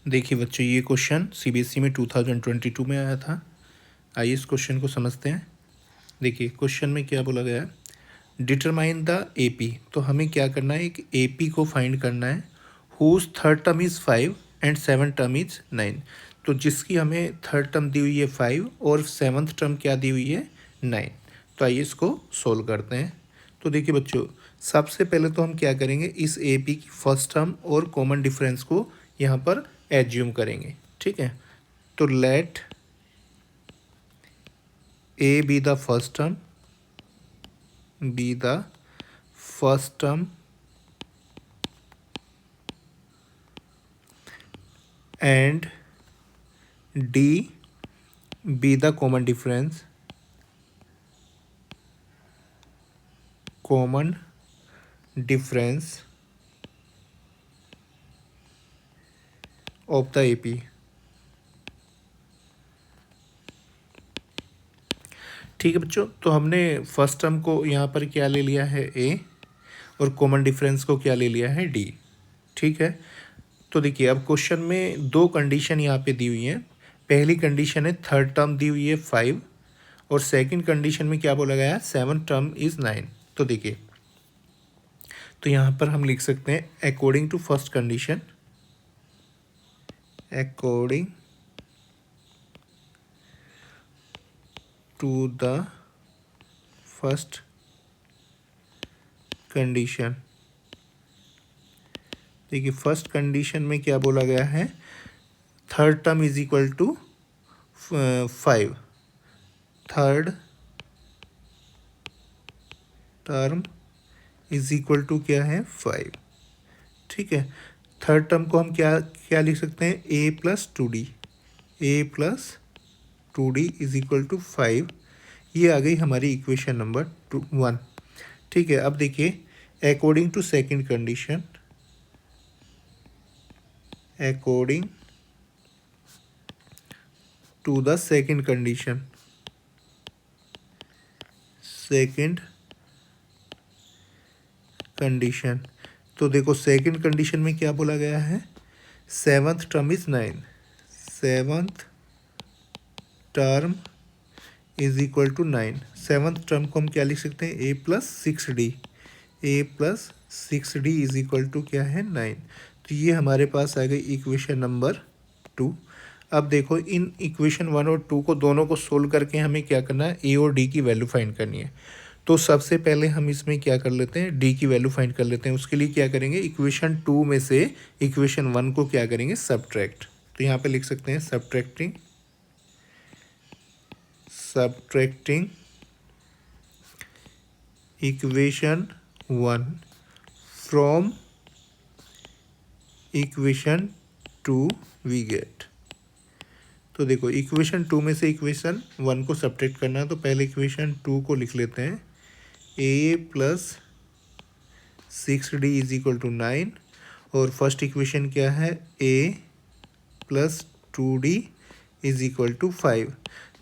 देखिए बच्चों, ये क्वेश्चन सीबीएसई में 2022 में आया था। आइए इस क्वेश्चन को समझते हैं। देखिए क्वेश्चन में क्या बोला गया है, डिटरमाइन द एपी। तो हमें क्या करना है, एक एपी को फाइंड करना है whose third term is 5 and seven term is 9। तो जिसकी हमें थर्ड टर्म दी हुई है 5 और सेवन्थ टर्म क्या दी हुई है 9। तो आइए इसको सोल्व करते हैं। तो देखिए बच्चों, सबसे पहले तो हम क्या करेंगे, इस ए पी की फर्स्ट टर्म और कॉमन डिफरेंस को यहाँ पर एज्यूम करेंगे। ठीक है, तो let a be the first term, be the first term and D be the common difference of the AP। ठीक है बच्चों, तो हमने फर्स्ट टर्म को यहाँ पर क्या ले लिया है A और कॉमन डिफरेंस को क्या ले लिया है D। ठीक है, तो देखिए अब क्वेश्चन में दो कंडीशन यहाँ पे दी हुई हैं। पहली कंडीशन है थर्ड टर्म दी हुई है 5 और सेकंड कंडीशन में क्या बोला गया है, सेवन टर्म इज़ 9। तो देखिए, तो यहाँ पर हम लिख सकते हैं according to first condition, according to the first condition. देखिए फर्स्ट कंडीशन में क्या बोला गया है, third term is equal to 5, third term is equal to क्या है 5। ठीक है, थर्ड टर्म को हम क्या क्या लिख सकते हैं, a plus two d, a plus two d is equal to 5। ये आ गई हमारी इक्वेशन नंबर 1। ठीक है, अब देखिए according to second condition, according to the second condition, second condition. तो देखो सेकंड कंडीशन में क्या बोला गया है, seventh term is 9, seventh term is equal to 9। Seventh term को हम क्या लिख सकते हैं, a plus 6d, a plus 6d is equal to क्या है 9। तो ये हमारे पास आ गई इक्वेशन नंबर 2। अब देखो इन इक्वेशन 1 और 2 को दोनों को सोल्व करके हमें क्या करना है, ए और डी की वैल्यू फाइंड करनी है। तो सबसे पहले हम इसमें क्या कर लेते हैं, डी की वैल्यू फाइंड कर लेते हैं। उसके लिए क्या करेंगे, इक्वेशन 2 में से इक्वेशन 1 को क्या करेंगे, सबट्रैक्ट। तो यहाँ पे लिख सकते हैं subtracting equation 1 from equation 2 we get. तो देखो इक्वेशन 2 में से इक्वेशन 1 को सब्ट्रैक्ट करना है, तो पहले इक्वेशन 2 को लिख लेते हैं, a plus 6d is equal to 9 और फर्स्ट इक्वेशन क्या है, a plus 2d is equal to 5।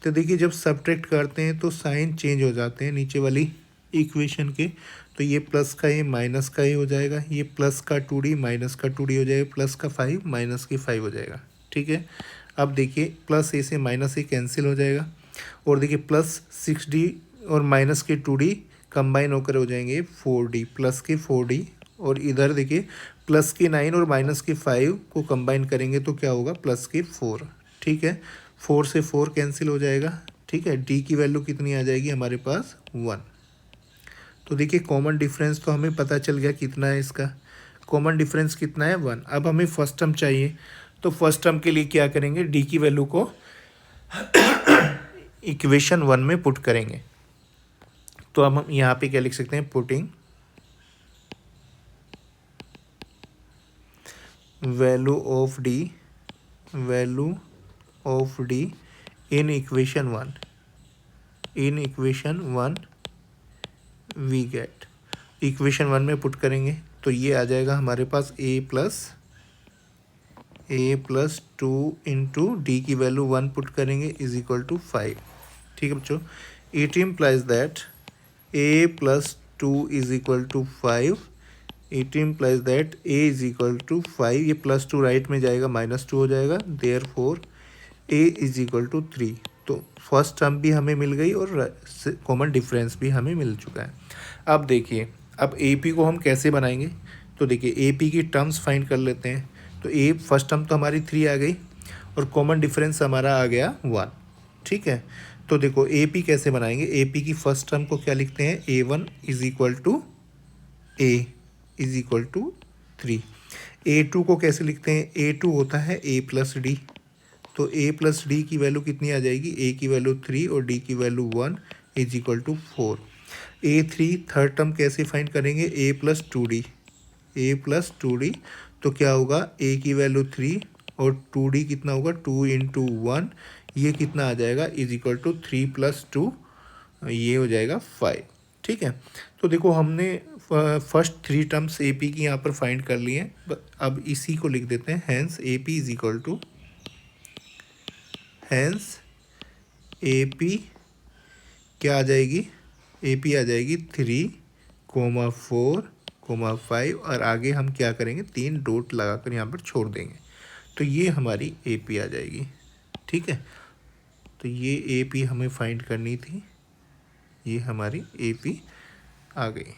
तो देखिए जब सब्ट्रैक्ट करते हैं तो साइन चेंज हो जाते हैं नीचे वाली इक्वेशन के। तो ये प्लस का ये माइनस का ये हो जाएगा, ये प्लस का 2d माइनस का 2d हो जाएगा, प्लस का 5 माइनस के 5 हो जाएगा। ठीक है, अब देखिए प्लस ए से माइनस ए कैंसिल हो जाएगा और देखिए प्लस 6d और माइनस के 2d कंबाइन होकर हो जाएंगे 4d, प्लस के 4d। और इधर देखिए प्लस के 9 और माइनस के 5 को कंबाइन करेंगे तो क्या होगा, प्लस के 4। ठीक है, 4 से 4 कैंसिल हो जाएगा। ठीक है, डी की वैल्यू कितनी आ जाएगी हमारे पास 1। तो देखिए कॉमन डिफरेंस तो हमें पता चल गया कितना है, इसका कॉमन डिफरेंस कितना है 1। अब हमें फर्स्ट टर्म चाहिए, तो फर्स्ट टर्म के लिए क्या करेंगे, डी की वैल्यू को इक्वेशन 1 में पुट करेंगे। तो अब हम यहाँ पे क्या लिख सकते हैं, putting value of d in equation 1, in equation 1 we get. Equation 1 में पुट करेंगे तो ये आ जाएगा हमारे पास a प्लस 2 इंटू डी की वैल्यू 1 पुट करेंगे इज इक्वल टू 5। ठीक है बच्चों, it implies that a plus 2 is equal to 5 it implies that a is equal to 5, ये +2 राइट में जाएगा -2 हो जाएगा, therefore a is equal to 3। तो फर्स्ट टर्म भी हमें मिल गई और कॉमन डिफरेंस भी हमें मिल चुका है। अब देखिए, अब ए पी को हम कैसे बनाएंगे, तो देखिए ए पी की टर्म्स फाइंड कर लेते हैं। तो ए फर्स्ट टर्म तो हमारी 3 आ गई और कॉमन डिफरेंस हमारा आ गया 1, ठीक है। तो देखो ए पी कैसे बनाएंगे, ए पी की फर्स्ट टर्म को क्या लिखते हैं, A1 is equal to a is equal to 3। A2 को कैसे लिखते हैं, A2 होता है A प्लस डी। तो A प्लस डी की वैल्यू कितनी आ जाएगी, A की वैल्यू 3 और D की value 1 is equal to 4। A3 third term कैसे फाइंड करेंगे, A plus 2D, A plus 2D। तो क्या होगा, A की वैल्यू 3 और 2D कितना होगा, 2 इंटू 1, ये कितना आ जाएगा, इज इक्वल टू 3 + 2, ये हो जाएगा 5, ठीक है। तो देखो हमने फर्स्ट 3 टर्म्स ए पी की यहाँ पर फाइंड कर लिए हैं। अब इसी को लिख देते हैं, hence A P is equal to, hence A P क्या आ जाएगी, ए पी आ जाएगी 3,4,5 और आगे हम क्या करेंगे, 3 डॉट लगाकर यहाँ पर छोड़ देंगे। तो ये हमारी ए पी आ जाएगी, ठीक है। तो ये ए पी हमें फाइंड करनी थी, ये हमारी ए पी आ गई।